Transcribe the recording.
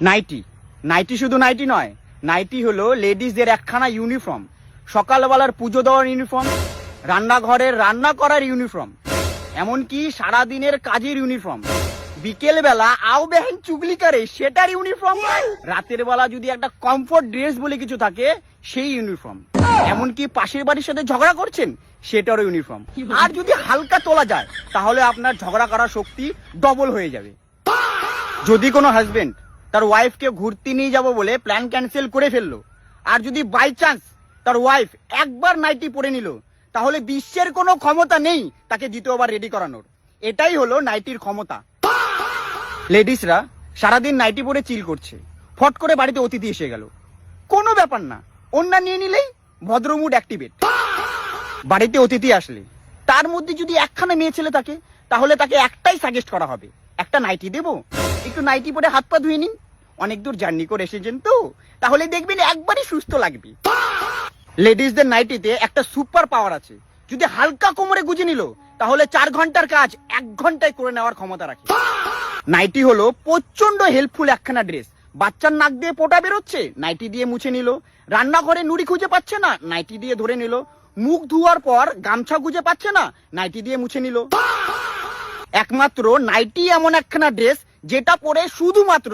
Nightie. Nightie শুধু nightie নয়, nightie হলো লেডিসদের একখানা ইউনিফর্ম। সকালবেলার পুজো দেওয়ার ইউনিফর্ম, রান্নাঘরের রান্না করার ইউনিফর্ম, এমনকি সারাদিনের কাজের ইউনিফর্ম, বিকেল বেলা আও বেহেন চুগলি করে সেটার ইউনিফর্ম, রাতের বেলা যদি একটা কমফোর্ট ড্রেস বলে কিছু থাকে সেই ইউনিফর্ম, এমনকি পাশের বাড়ির সাথে ঝগড়া করছেন সেটারও ইউনিফর্ম। আর যদি হালকা তোলা যায় তাহলে আপনার ঝগড়া করার শক্তি ডবল হয়ে যাবে। যদি কোনো হাজবেন্ড তার ওয়াইফকে ঘুরতে নিয়ে যাব বলে প্ল্যান ক্যান্সেল করে ফেললো, আর যদি বাই চান্স তার ওয়াইফ একবার নাইটি পরে নিল, তাহলে বিশ্বের কোনো ক্ষমতা নেই তাকে দ্বিতীয়বার রেডি করানোর। এটাই হলো নাইটির ক্ষমতা। লেডিসরা সারাদিন নাইটি পরে চিল করছে, ফট করে বাড়িতে অতিথি এসে গেল, কোনো ব্যাপার না, ওন্না নিয়ে নিলেই ভদ্রমুড অ্যাক্টিভেট। বাড়িতে অতিথি আসলে তার মধ্যে যদি একখানা মেয়ে ছেলে থাকে, তাহলে তাকে একটাই সাজেস্ট করা হবে, একটা নাইটি দেবো, একটু নাইটি পরে হাত পা ধুয়ে নিন, অনেক দূর জার্নি করে এসেছেন তো, তাহলে দেখবেন একবারই সুস্থ লাগবে। লেডিসদের নাইটিতে একটা সুপার পাওয়ার আছে, যদি হালকা কোমরে গুজে নিল তাহলে 4 ঘন্টার কাজ 1 ঘন্টায় করে নেওয়ার ক্ষমতা রাখে। নাইটি হলো প্রচন্ড হেল্পফুল একখানা ড্রেস। বাচ্চার নাক দিয়ে পোটা বেরোচ্ছে, নাইটি দিয়ে মুছে নিল। রান্নাঘরে নুড়ি খুঁজে পাচ্ছে না, নাইটি দিয়ে ধরে নিল। মুখ ধোয়ার পর গামছা খুঁজে পাচ্ছে না, নাইটি দিয়ে মুছে নিল। একমাত্র নাইটি এমন একখানা ড্রেস যেটা পরে শুধুমাত্র